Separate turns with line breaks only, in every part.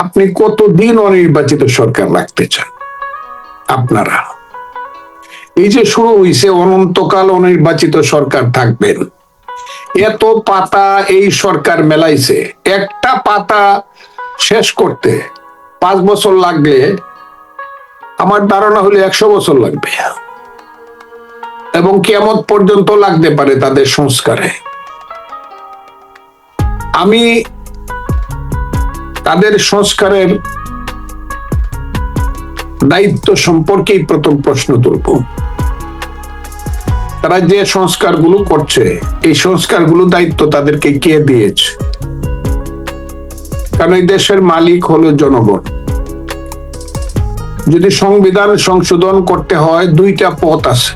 আপনি কতদিন অনির্বাচিত সরকার রাখতে চান? আপনারা এই যে শুরু হয়েছে অনন্তকাল অনির্বাচিত সরকার থাকবেন, এত পাতা এই সরকার মেলাইছে, একটা পাতা শেষ করতে 5 বছর লাগবে, আমার ধারণা হলে 100 বছর লাগবে, এবং কিয়ামত পর্যন্ত লাগতে পারে তাদের সংস্কারে। আমি তাদের সংস্কারের দায়িত্ব সম্পর্কেই প্রথম প্রশ্ন তুলব। তারা যে সংস্কারগুলো করছে, এই সংস্কারগুলো দায়িত্ব তাদেরকে কে দিয়েছে? কারণ এই দেশের মালিক হলো জনগণ। যদি সংবিধান সংশোধন করতে হয়, 2টা পথ আছে।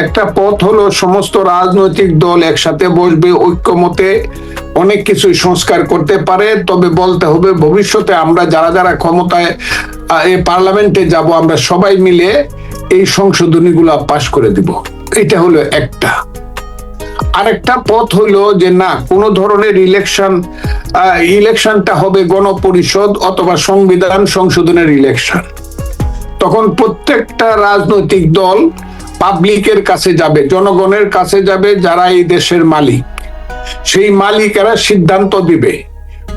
একটা পথ হলো সমস্ত রাজনৈতিক দল একসাথে বসবে, ঐক্যমতে অনেক কিছু সংস্কার করতে পারে। তবে বলতে হবে ভবিষ্যতে আমরা যারা যারা ক্ষমতায় পার্লামেন্টে যাব, আমরা সবাই মিলে এই সংশোধনীগুলো পাশ করে দিব। এটা হলো একটা। আরেকটা পথ হইলো যে না, কোন ধরনের ইলেকশনটা হবে গণপরিষদ অথবা সংবিধান সংশোধনের ইলেকশন। তখন প্রত্যেকটা রাজনৈতিক দল পাবলিকের কাছে যাবে, জনগণের কাছে যাবে, যারা এই দেশের মালিক। সেই মালিকেরা সিদ্ধান্ত দিবে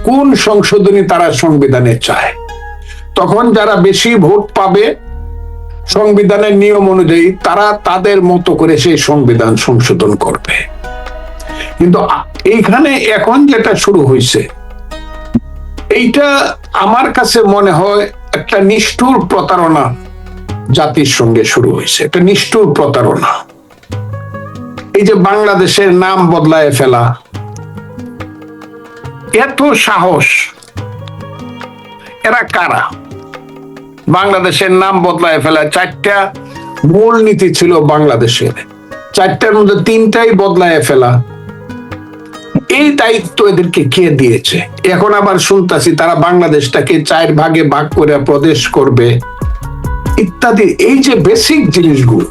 কোন সংশোধনী তারা সংবিধানে চায়। তখন যারা বেশি ভোট পাবে সংবিধানের নিয়ম অনুযায়ী, তারা তাদের মতো করে সেই সংবিধান সংশোধন করবে। কিন্তু এইখানে এখন যেটা শুরু হয়েছে, এইটা আমার কাছে মনে হয় একটা নিষ্ঠুর প্রতারণা জাতির সঙ্গে শুরু হয়েছে, একটা নিষ্ঠুর প্রতারণা। এই যে বাংলাদেশের নাম বদলায় ফেলা, এত সাহস, এরা কারা? বাংলাদেশের নাম বদলায় ফেলা, 4টা মূল নীতি ছিল বাংলাদেশের, 4টার মধ্যে 3টাই বদলায় ফেলা। এই দায়িত্ব এদেরকে কে দিয়েছে? এখন আবার শুনতাছি তারা বাংলাদেশটাকে 4 ভাগে ভাগ করে প্রদেশ করবে ইত্যাদি। এই যে বেসিক জিনিসগুলো,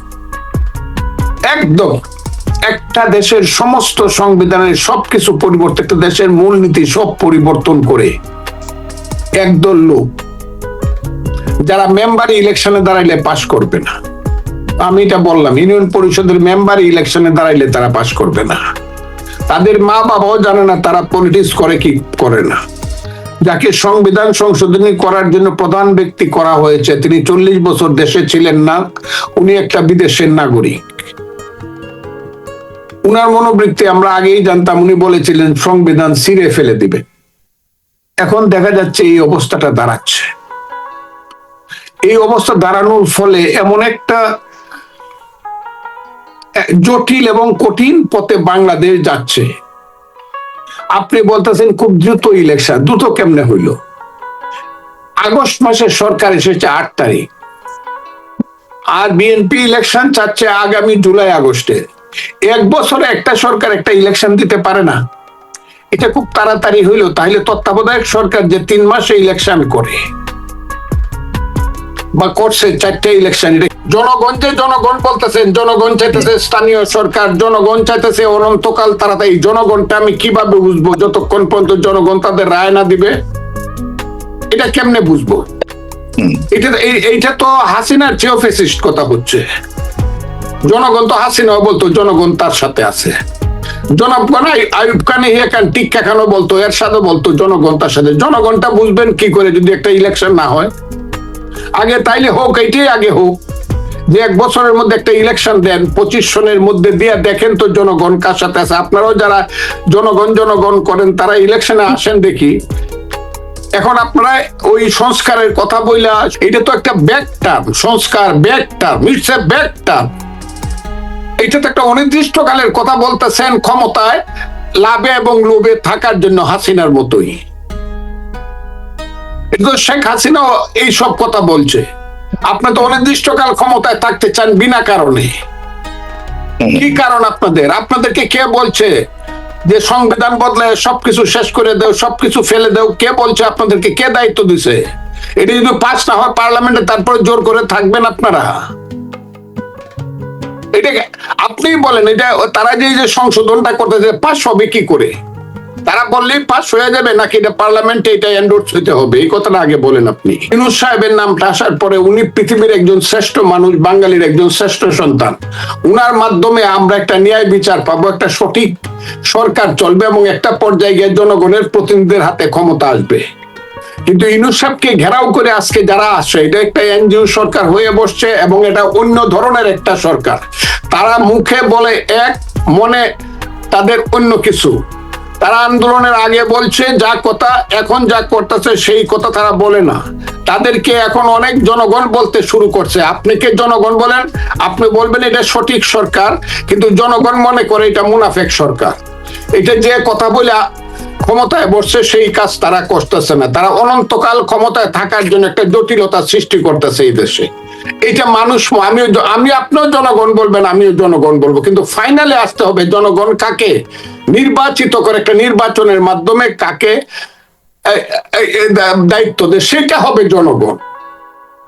একদম একটা দেশের সমস্ত সংবিধানের সবকিছু পরিবর্তন, একটা দেশের মূলনীতি সব পরিবর্তন করে একদল লোক যারা মেম্বার ইলেকশনে দাঁড়াইলে পাশ করবে না। আমি এটা বললাম, ইউনিয়ন পরিষদের মেম্বার ইলেকশনে দাঁড়াইলে তারা পাশ করবে না। তাদের মা বাবাও জানে না তারা পলিটিক্স করে কি করে না। যাকে সংবিধান সংশোধনী করার জন্য প্রধান ব্যক্তি করা হয়েছে, তিনি 40 বছর দেশে ছিলেন না, উনি একটা বিদেশের নাগরিক। উনার মনোবৃত্তি আমরা আগেই জানতাম, উনি বলেছিলেন সংবিধান ছিঁড়ে ফেলে দিবে। এখন দেখা যাচ্ছে এই অবস্থাটা দাঁড়াচ্ছে। এই অবস্থা দাঁড়ানোর ফলে এমন একটা জটিল এবং কঠিন পথে বাংলাদেশ যাচ্ছে। আপনি বলতেছেন খুব দ্রুত ইলেকশন, দ্রুত কেমনে হইল? আগস্ট মাসে সরকার এসেছে 8 তারিখ, আর বিএনপি ইলেকশন চাচ্ছে আগামী জুলাই আগস্টে। 1 বছরে একটা সরকার একটা ইলেকশন দিতে পারে না। এটা খুব তাড়াতাড়ি হইল। তাহলে তত্ত্বাবধায়ক সরকার যে 3 মাসে ইলেকশন করে বা করছে 4টে ইলেকশন, জনগণ বলতেছেন, জনগণ চাইতেছে স্থানীয় সরকার, জনগণ চাইতেছে অনন্তকাল তাড়াতাড়ি। জনগণটা আমি কিভাবে বুঝবো যতক্ষণ পর্যন্ত জনগণ তাদের রায় না দিবে? এটা কেমনে বুঝবো? এইটা তো হাসিনার চেয়েও ফ্যাসিস্ট কথা হচ্ছে। জনগণ তো হাসিনাও বলতো জনগণ তার সাথে আছে, জনগণ আইয়ুব খান ইয়াহিয়া খান টিক্কা খানও বলতো, এরশাদও বলতো জনগণ তার সাথে। জনগণটা বুঝবেন কি করে যদি একটা ইলেকশন না হয়? আগে তাইলে হোক, এইটাই আগে হোক, যে 1 বছরের মধ্যে একটা ইলেকশন দেন, 25 সনের মধ্যে দিয়ে দেখেন তো জনগণ কার সাথে আছে। আপনারাও যারা জনগণ করেন তারা ইলেকশনে আসেন দেখি। এখন আপনারা ওই সংস্কারের কথা বইলা, এটা তো একটা ব্যাক টার্ম, সংস্কার back term, it's a back term. এটা তো একটা অনির্দিষ্টকালের কথা বলতেছেন ক্ষমতায় লাভে এবং লোভে থাকার জন্য, হাসিনার মতোই। শেখ হাসিনাও এই সব কথা বলছে। আপনি তো অনির্দিষ্টকাল ক্ষমতায় থাকতে চান বিনা কারণে। কি কারণ আপনাদের? আপনাদেরকে কে বলছে যে সংবিধান বদলায় সবকিছু শেষ করে দাও, সবকিছু ফেলে দাও? কে বলছে আপনাদেরকে? কে দায়িত্ব দিছে? এটা যদি পাস না হয় পার্লামেন্টে, তারপরে জোর করে থাকবেন আপনারা? এটা আপনি বলেন, এটা তারা যে সংশোধনটা করতেছে পাস হবে কি করে? তারা বললেই পাস হয়ে যাবে নাকি এটা পার্লামেন্টে এটা এন্ডোর্স হতে হবে, এই কথাটা আগে বলেন আপনি। ইউনূস সাহেবের নামটা আসার পরে উনি পৃথিবীর একজন শ্রেষ্ঠ মানুষ, বাঙালির একজন শ্রেষ্ঠ সন্তান। উনার মাধ্যমে আমরা একটা ন্যায় বিচার পাবো, একটা সঠিক সরকার চলবে এবং একটা পর্যায়ে গিয়ে জনগণের প্রতিনিধিদের হাতে ক্ষমতা আসবে। কিন্তু ইউনূস সাহেবকে ঘেরাও করে আজকে যারা আসছে, এটা একটা এনজিও সরকার হয়ে বসছে এবং এটা অন্য ধরনের একটা সরকার। তারা মুখে বলে এক, মনে তাদের অন্য কিছু। তারা আন্দোলনের আগে বলছে যা কথা, এখন যা করতেছে সেই কথা তারা বলে না। তাদেরকে এখন অনেক জনগণ বলতে শুরু করছে। আপনি কে জনগণ বলেন, আপনি বলবেন এটা সঠিক সরকার, কিন্তু জনগণ মনে করে এটা মুনাফেক সরকার। এটা যে কথা বলে ক্ষমতায় বসছে সেই কাজ তারা করতেছে না। তারা অনন্তকাল ক্ষমতায় থাকার জন্য একটা জটিলতা সৃষ্টি করতেছে এই দেশে। এটা মানুষ, আমি আপনিও জনগণ বলবেন, আমিও জনগণ বলবো, কিন্তু ফাইনালে আসতে হবে জনগণ কাকে নির্বাচিত করে একটা নির্বাচনের মাধ্যমে কাকে দায়িত্ব দেয়, সেটা হবে জনগণ।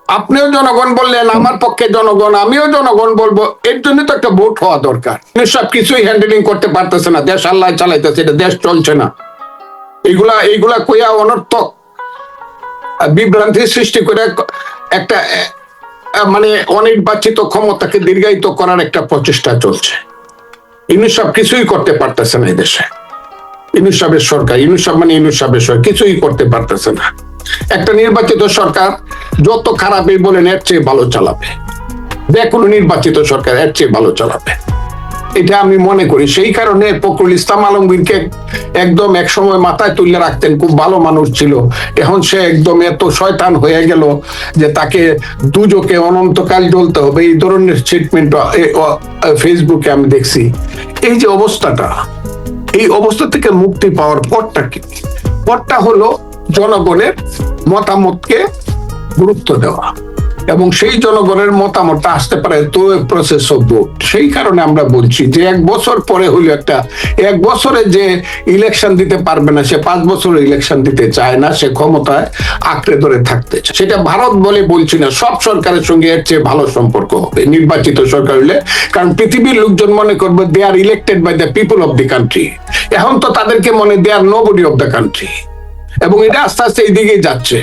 আপনিও জনগণ বললেন, আমার পক্ষে জনগণ, আমিও জনগণ বলবো। এর জন্য তো একটা ভোট হওয়া দরকার। সব কিছুই হ্যান্ডেলিং করতে পারতেছে না, দেশ আল্লাহ চালাইতেছে, এটা দেশ চলছে না। এইগুলা কইয়া অনর্থক বিভ্রান্তি সৃষ্টি করে একটা মানে অনির্বাচিত ক্ষমতাকে দীর্ঘায়িত করার একটা প্রচেষ্টা চলছে। ইউনূস সাহেব কিছুই করতে পারতেছে না এই দেশে। ইউনূস সাহেবের সরকার, ইউনূস সাহেব মানে ইউনূস সাহেবের সরকার কিছুই করতে পারতেছে না। একটা নির্বাচিত সরকার যত খারাপই বলেন এর চেয়ে ভালো চালাবে, যে কোনো নির্বাচিত সরকার এর চেয়ে ভালো চালাবে, এটা আমি মনে করি। সেই কারণে ফখরুল ইসলাম আলমগীরকে একদম এক সময় মাথায় তুলে রাখতেন, খুব ভালো মানুষ ছিল। এখন সে একদম এত শয়তান হয়ে গেল যে তাকে দুজকে অনন্তকাল জ্বলতে হবে, এই ধরনের স্টেটমেন্ট ফেসবুকে আমি দেখছি। এই যে অবস্থাটা, এই অবস্থা থেকে মুক্তি পাওয়ার পরটা কি? পরটা হলো জনগণের মতামতকে গুরুত্ব দেওয়া, এবং সেই জনগণের মতামতটা আসতে পারে তো প্রসেস অফ ভোট। সেই কারণে আমরা বলছি যে 1 বছর পরে হইলো একটা, 1 বছরে যে ইলেকশন দিতে পারবে না, সে 5 বছরের ইলেকশন দিতে চায় না, সে ক্ষমতায় আঁকড়ে ধরে থাকতে চায়। সেটা ভারত বলে বলছি না, সব সরকারের সঙ্গে এর চেয়ে ভালো সম্পর্ক হবে নির্বাচিত সরকার হইলে। কারণ পৃথিবীর লোকজন মনে করবে they are elected by the people of the country. এখন তো তাদেরকে মনে they are nobody of the country, এবং এটা আস্তে আস্তে এই দিকেই যাচ্ছে।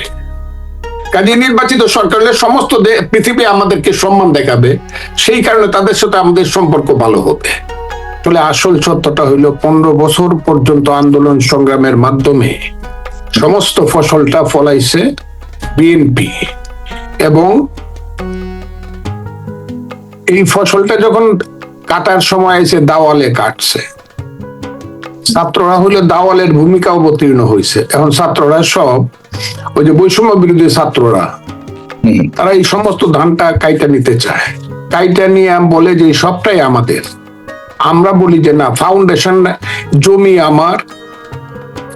কাজে নির্বাচিত সরকার হলে সমস্ত পৃথিবী আমাদেরকে সম্মান দেখাবে, সেই কারণে তাদের সাথে আমাদের সম্পর্ক ভালো হবে। আসলে আসল সত্যটা হইল 15 বছর পর্যন্ত আন্দোলন সংগ্রামের মাধ্যমে সমস্ত ফসলটা ফলাইছে বিএনপি, এবং এই ফসলটা যখন কাটার সময় এসে দাওয়ালে কাটছে। ছাত্ররা হইলে দাওয়ালের ভূমিকা অবতীর্ণ হয়েছে। এখন ছাত্ররা সব ওই যে বৈষম্য বিরোধী ছাত্ররা, তারা এই সমস্ত ধানটা কাইটা নিতে চায়। কাইটা নিয়ে বলে যে সবটাই আমাদের। আমরা বলি যে না, ফাউন্ডেশন জমি আমার,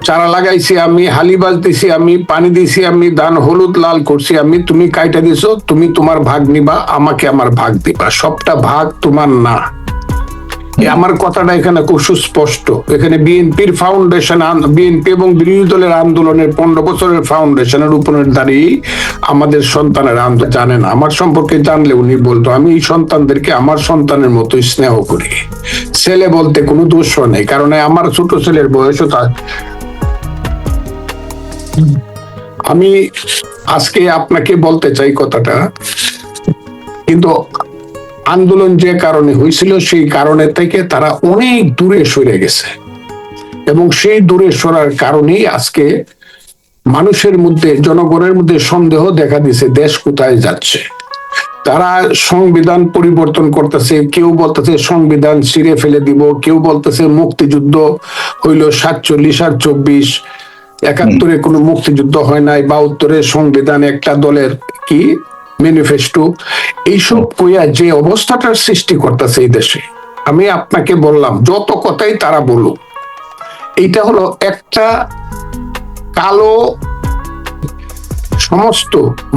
চারা লাগাইছি আমি, হালি বাজতেছি আমি, পানি দিছি আমি, ধান হলুদ লাল করছি আমি, তুমি কাইটা দিছো, তুমি তোমার ভাগ নিবা, আমাকে আমার ভাগ দিবা, সবটা ভাগ তোমার না। আমার কথাটা এখানে খুব সুস্পষ্ট। এখানে বিএনপির ফাউন্ডেশন, বিএনপি এবং বিরোধী দলের আন্দোলনের 15 বছরের ফাউন্ডেশনের উপরে দাঁড়িয়ে আমাদের সন্তানের আন্দোলন জানে না। আমার সম্পর্কে জানলে উনি বলতো, আমি এই সন্তানদেরকে আমার সন্তানের মতোই স্নেহ করি। ছেলে বলতে কোনো দোষ নেই, কারণ আমার ছোট ছেলের বয়সও আমি আজকে আপনাকে বলতে চাই কথাটা, কিন্তু আন্দোলন যে কারণে হয়েছিল সেই কারণে থেকে তারা অনেক দূরে সরে গেছে, এবং সেই দূরে সরার কারণেই আজকে মানুষের মধ্যে, জনগণের মধ্যে সন্দেহ দেখা দিয়েছে দেশ কোথায় যাচ্ছে। তারা সংবিধান পরিবর্তন করতেছে, কেউ বলতেছে সংবিধান ছিঁড়ে ফেলে দিব, কেউ বলতেছে মুক্তিযুদ্ধ হইল 47 আর 24, 71-এ কোনো মুক্তিযুদ্ধ হয় নাই, 72-এর সংবিধান একটা দলের কি ম্যানিফেস্টো। এইসব কইয়া যে অবস্থাটার সৃষ্টি করতেছে এই দেশে, আমি আপনাকে বললাম যত কথাই তারা বলুক, এইটা হলো একটা কালো, সমস্ত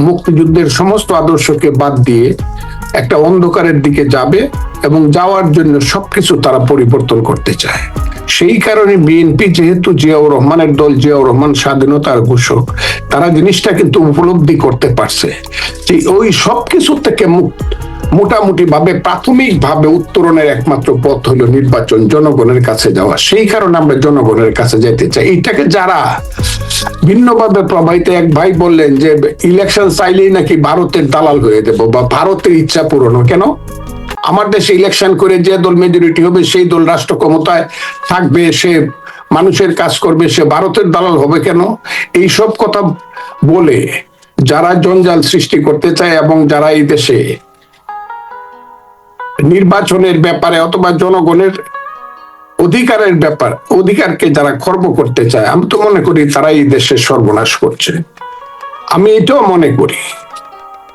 মুক্তিযুদ্ধের সমস্ত আদর্শকে বাদ দিয়ে একটা অন্ধকারের দিকে যাবে, এবং যাওয়ার জন্য সবকিছু তারা পরিবর্তন করতে চায়। সেই কারণে বিএনপি, যেহেতু জিয়াউর রহমানের দল, জিয়াউর রহমান স্বাধীনতার ঘোষক, তারা জিনিসটা কিন্তু উপলব্ধি করতে পারছে যে ওই সবকিছু থেকে মোটামুটি ভাবে প্রাথমিক ভাবে উত্তরণের একমাত্র পথ হলো নির্বাচন, জনগণের কাছে যাওয়া। সেই কারণে আমরা জনগণের কাছে যেতে চাই। এইটাকে যারা ভিন্নভাবে প্রবাহিত, এক ভাই বললেন যে ইলেকশন চাইলেই নাকি ভারতের দালাল হয়ে দেব বা ভারতের ইচ্ছা পূরণ। কেন? আমার দেশে ইলেকশন করে যে দল মেজরিটি হবে সেই দল রাষ্ট্র ক্ষমতায় থাকবে, সে মানুষের কাজ করবে, সে ভারতের দালাল হবে কেন? এইসব কথা বলে যারা জঞ্জাল সৃষ্টি করতে চায় এবং যারা এই দেশে নির্বাচনের ব্যাপারে অথবা জনগণের অধিকারকে যারা খর্ব করতে চায়, আমি তো মনে করি তারা এই দেশের সর্বনাশ করছে। আমি এটাও মনে করি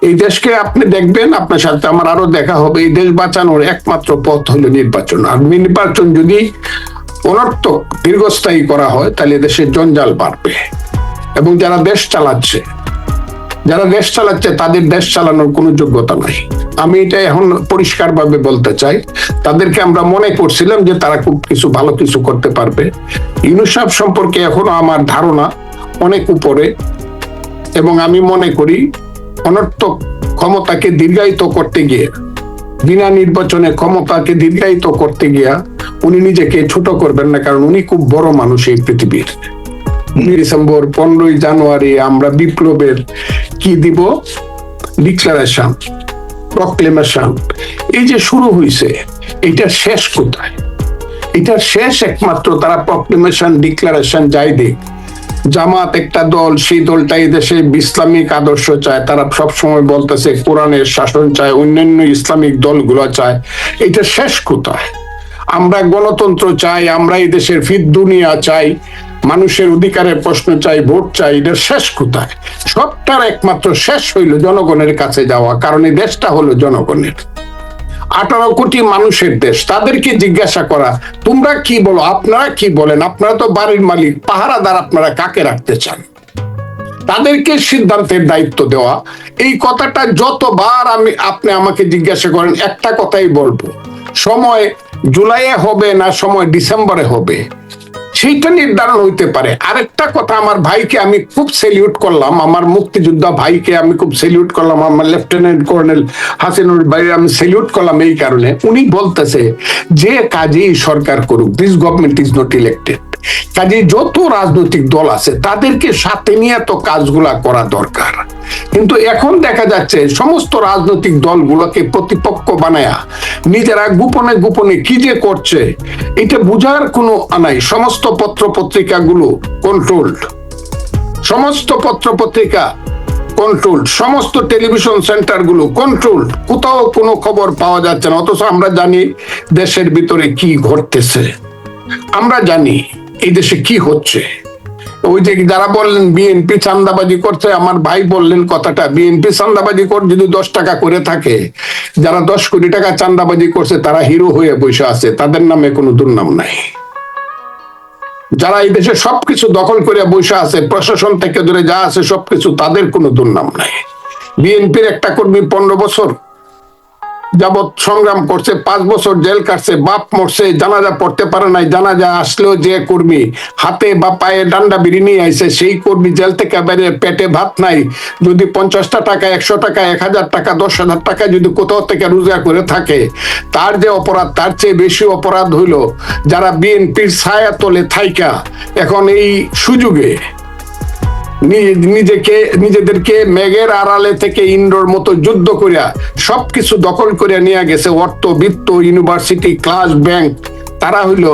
এই দেশকে আপনি দেখবেন, আপনার সাথে আমার আরো দেখা হবে, এই দেশ বাঁচানোর একমাত্র পথ হলো নির্বাচন। আর নির্বাচন যদি অনর্থক দীর্ঘস্থায়ী করা হয় তাহলে দেশের জঞ্জাল বাড়বে এবং যারা দেশ চালাচ্ছে তাদের দেশ চালানোর কোনো যোগ্যতা নাই। আমি এটা এখন পরিষ্কার ভাবে বলতে চাই। তাদেরকে আমরা মনে করছিলাম যে তারা খুব ভালো কিছু করতে পারবে। ইউনূস সাহেব সম্পর্কে এখনো আমার ধারণা অনেক উপরে, এবং আমি মনে করি অনর্থক ক্ষমতাকে দীর্ঘায়িত করতে গিয়ে, বিনা নির্বাচনে ক্ষমতাকে দীর্ঘায়িত করতে গিয়া উনি নিজেকে ছোট করবেন না, কারণ উনি খুব বড় মানুষ এই পৃথিবীর। ডিসেম্বর 15ই জানুয়ারি আমরা বিপ্লবের কি দিব, ডিক্লারেশন, প্রক্লেমেশন, এই যে শুরু হয়েছে, এটা শেষ কোথায়? এটা শেষ একমাত্র তারা প্রক্লেমেশন, ডিক্লারেশন যাই দিক, জামাত একটা দল, সেই দলটা এই দেশে ইসলামিক আদর্শ চায়, তারা সবসময় বলতেছে কোরআনের শাসন চায়, অন্যান্য ইসলামিক দলগুলো চায়। এটা শেষ কোথায়? আমরা গণতন্ত্র চাই, আমরা এই দেশের ফির দুনিয়া চাই, মানুষের অধিকারের প্রশ্ন চাই, ভোট চাই। এটা শেষ কোথায়? সবটার একমাত্র শেষ হইল জনগণের কাছে যাওয়া, কারণ এই দেশটা হলো জনগণের। 18 কোটি মানুষের দেশ। তাদেরকে জিজ্ঞাসা করা, তোমরা কি বলো, আপনারা কি বলেন? আপনারা তো বাড়ির মালিক, পাহারাদার, আপনারা কাকে রাখতে চান? তাদেরকে সিদ্ধান্তের দায়িত্ব দেওয়া। এই কথাটা যতবার আপনি আমাকে জিজ্ঞাসা করেন, একটা কথাই বলবো, সময় জুলাইয়ে হবে না সময় ডিসেম্বরে হবে, সেইটা নির্ধারণ হইতে পারে। আরেকটা কথা, আমার ভাইকে আমি খুব সেলিউট করলাম, আমার মুক্তিযোদ্ধা ভাইকে আমি খুব সেলিউট করলাম, আমার লেফটেন্যান্ট কর্নেল হাসিনুর ভাইকে আমি সেলিউট করলাম এই কারণে, উনি বলতেছে যে কাজেই সরকার করুক, this government is not elected, কাজে যত রাজনৈতিক দল আছে তাদেরকে সাথে নিয়ে তো কাজগুলা করা দরকার। কিন্তু এখন দেখা যাচ্ছে সমস্ত রাজনৈতিক দলগুলোকে প্রতিপক্ষ বানায়া নিজেরা গোপনে গোপনে কি যে করছে এটা বোঝার কোনো নাই। সমস্ত পত্র পত্রিকাগুলো কন্ট্রোলড, সমস্ত পত্র পত্রিকা কন্ট্রোলড, সমস্ত টেলিভিশন সেন্টার গুলো কন্ট্রোলড, কোথাও কোনো খবর পাওয়া যাচ্ছে না। অথচ আমরা জানি দেশের ভিতরে কি ঘটতেছে, আমরা জানি এই দেশে কি হচ্ছে। ওই যে যারা বললেন বিএনপি চাঁদাবাজি করছে, আমার ভাই বললেন কথাটা, বিএনপি চাঁদাবাজি করে যদি 10 টাকা করে থাকে, যারা 10 কোটি টাকা চাঁদাবাজি করছে তারা হিরো হয়ে বসে আছে, তাদের নামে কোনো দুর্নাম নাই। যারা এই দেশে সবকিছু দখল করে বসে আছে, প্রশাসন থেকে ধরে যা আছে সবকিছু, তাদের কোনো দুর্নাম নাই। বিএনপির একটা কর্মী 15 বছর যাবৎ সংগ্রাম করছে, 5 বছর জেল কাটছে, বাপ মরছে, জানাজা পড়তে পারে নাই, জানাজা আসলেও যে কর্মী হাতে বা পায়ে ডান্ডা বিড়ি নিয়ে আইছে, সেই কর্মী জেল থেকে বেরিয়ে পেটে ভাত নাই, যদি 50টা টাকা, 100 টাকা, 1000 টাকা, 10,000 টাকা যদি কোথাও থেকে রোজগার করে থাকে, তার যে অপরাধ, তার চেয়ে বেশি অপরাধ হইল যারা বিএনপির ছায়া তলে থাইকা এখন এই সুযোগে নিজেদেরকে মেঘের আড়ালে থেকে ইন্দ্রর মতো যুদ্ধ করিয়া সবকিছু দখল করিয়া নিয়ে গেছে, অর্থ, বিত্ত, ইউনিভার্সিটি, ক্লাস, ব্যাংক, তারা হইলো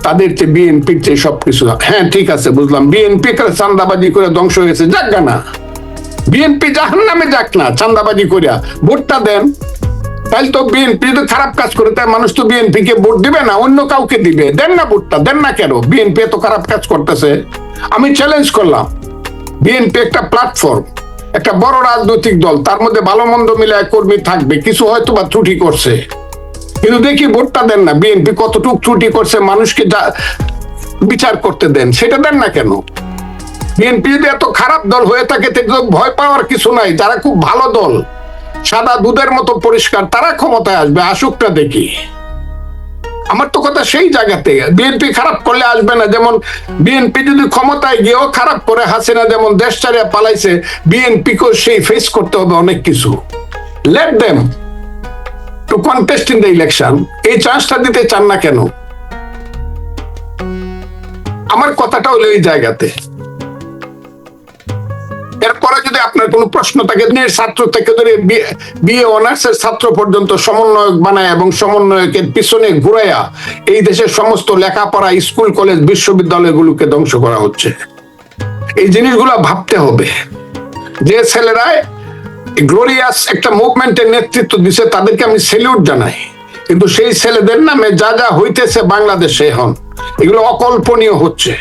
তাদের চেয়ে বিএনপির চেয়ে সবকিছু। হ্যাঁ ঠিক আছে, বুঝলাম, বিএনপি চাঁদাবাজি করে ধ্বংস হয়েছে, যাক না, বিএনপি জাহান্নামে যাক না, চাঁদাবাজি করিয়া ভোটটা দেন। তাহলে তো বিএনপি যদি খারাপ কাজ করে, তাই মানুষ তো বিএনপি কে ভোট দিবে না, অন্য কাউকে দিবে। দেন না ভোটটা, দেন না কেন? বিএনপি এত খারাপ কাজ করতেছে। আমি চ্যালেঞ্জ করলাম, বিএনপি একটা প্ল্যাটফর্ম, একটা বড় রাজনৈতিক দল, তার মধ্যে ভালো মন্দ মিলায় কর্মী থাকবে, কিছু হয়তো বা ত্রুটি করছে, কিন্তু দেখি ভোটটা দেন না। বিএনপি কতটুকু ত্রুটি করছে মানুষকে বিচার করতে দেন, সেটা দেন না কেন? বিএনপি যদি এত খারাপ দল হয়ে থাকে তাহলে ভয় পাওয়ার কিছু নাই। যারা খুব ভালো দল, সাদা দুধের মতো পরিষ্কার, তারা ক্ষমতায় আসবে, আসুকটা দেখি। আমার তো কথা সেই জায়গাতে, বিএনপি খারাপ করলে আসবে না। যেমন বিএনপি যদি ক্ষমতায় গিয়েও খারাপ করে, হাসিনা যেমন দেশ ছাড়িয়ে পালাইছে, বিএনপি কেও সেই ফেস করতে হবে অনেক কিছু। Let them, two contest in the election, এই চান্সটা দিতে চান না কেন? আমার কথাটা হলো এই জায়গাতে। এরপরে যদি আপনার কোনো প্রশ্ন থাকে, ছাত্র থেকে ধরে বিএ অনার্স এর ছাত্র পর্যন্ত সমন্বয়ক বানায় এবং সমন্বয়কের পিছনে ঘুরাইয়া এই দেশের সমস্ত লেখাপড়া, স্কুল, কলেজ, বিশ্ববিদ্যালয়গুলোকে ধ্বংস করা হচ্ছে। এই জিনিসগুলো ভাবতে হবে। যে ছেলেরা গ্লোরিয়াস একটা মুভমেন্টের নেতৃত্ব দিছে তাদেরকে আমি স্যালিউট জানাই, কিন্তু সেই ছেলেদের নামে যা যা হইতেছে বাংলাদেশে এখন, এগুলো অকল্পনীয় হচ্ছে।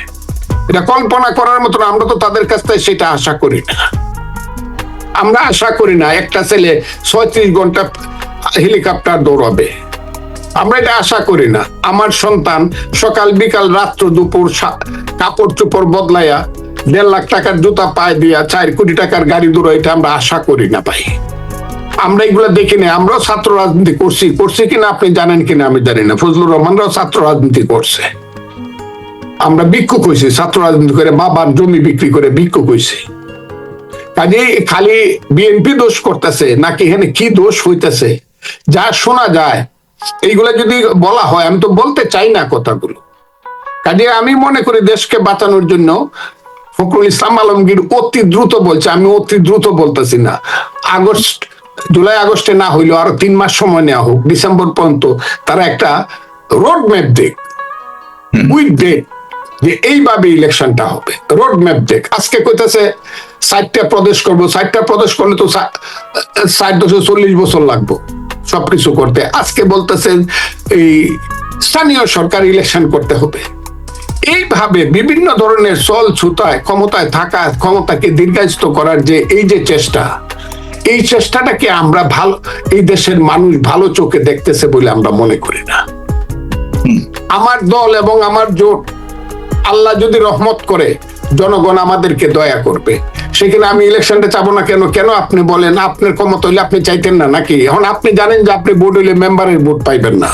এটা কল্পনা করার মতো না। আমরা তো তাদের কাছ থেকে সেটা আশা করি না। আমরা আশা করি না একটা ছেলে 36 ঘন্টা হেলিকপ্টার দৌড়াবে, আমরা এটা আশা করি না। আমার সন্তান সকাল বিকাল রাত্র দুপুর কাপড় চোপড় বদলাইয়া 1.5 লাখ টাকার জুতা পায়ে দিয়া 4 কোটি টাকার গাড়ি দৌড়া, এটা আমরা আশা করি না ভাই। আমরা এগুলো দেখি না। আমরাও ছাত্র রাজনীতি করছি কিনা আপনি জানেন কিনা আমি জানি না। ফজলুর রহমানরাও ছাত্র রাজনীতি করছে। আমরা ভিক্ষুক হয়েছি ছাত্র রাজনীতি করে, বাবার জমি বিক্রি করে ভিক্ষুক হয়েছি। কাজে খালি বিএনপি দোষ করতেছে নাকি এখানে কি দোষ হইতেছে যা শোনা যায়, এইগুলা যদি বলা হয়, আমি তো বলতে চাই না কথাগুলো। কাজে আমি মনে করি দেশকে বাঁচানোর জন্য ফখরুল ইসলাম আলমগীর অতি দ্রুত বলছে, আমি অতি দ্রুত বলতেছি না, জুলাই আগস্টে না হইলেও আরো 3 মাস সময় নেওয়া হোক, ডিসেম্বর পর্যন্ত তারা একটা রোড ম্যাপ দেখ, উইথ ডেট, যে এইভাবে ইলেকশনটা হবে। রোড ম্যাপ দেখ। আজকে কইতেছে 60টা প্রদেশ করবো, 60টা প্রদেশ করলে তো 60-40 বছর লাগবে সবকিছু করতে। আজকে বলতেছে এই স্থানীয় সরকার ইলেকশন করতে হবে। এইভাবে বিভিন্ন ধরনের চল ছুতায় ক্ষমতায় থাকা, ক্ষমতাকে দীর্ঘায়িত করার যে এই যে চেষ্টা, এই চেষ্টাটাকে আমরা ভালো, এই দেশের মানুষ ভালো চোখে দেখতেছে বলে আমরা মনে করি না। আমার দল এবং আমার জোট, আল্লাহ যদি রহমত করে, জনগণ আমাদেরকে দয়া করবে, সেখানে আমি ইলেকশনটা চাবো না কেন? কেন আপনি বলেন? আপনার ক্ষমতা হইলে আপনি চাইতেন না নাকি? এখন আপনি জানেন যে আপনি ভোট হইলে মেম্বারের ভোট পাইবেন না,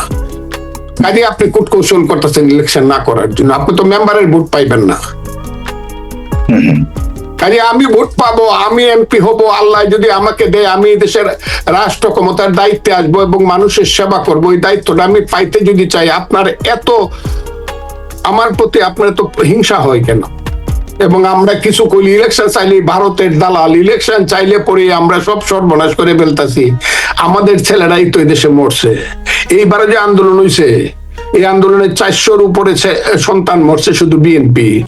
কাজে আপনি কূটকৌশল করতেছেন ইলেকশন না করার জন্য। আপনি তো মেম্বারের ভোট পাইবেন না, কাজে আমি ভোট পাবো, আমি এমপি হব, আল্লাহ যদি আমাকে দেয়, আমি দেশের রাষ্ট্র ক্ষমতার দায়িত্বে আসবো এবং মানুষের সেবা করবো। এই দায়িত্বটা আমি পাইতে যদি চাই, আপনার এত আমার প্রতি আপনার তো হিংসা হয় কেন? এবং আমরা কিছু করি, ইলেকশন চাইলে ভারতের দালাল, ইলেকশন চাইলে পরে আমরা সব সর্বনাশ করে ফেলতেছি। আমাদের ছেলেরাই তো এদেশে মরছে। এইবারে যে আন্দোলন হয়েছে, এই আন্দোলনে 400-র উপরে সন্তান মরছে শুধু বিএনপির।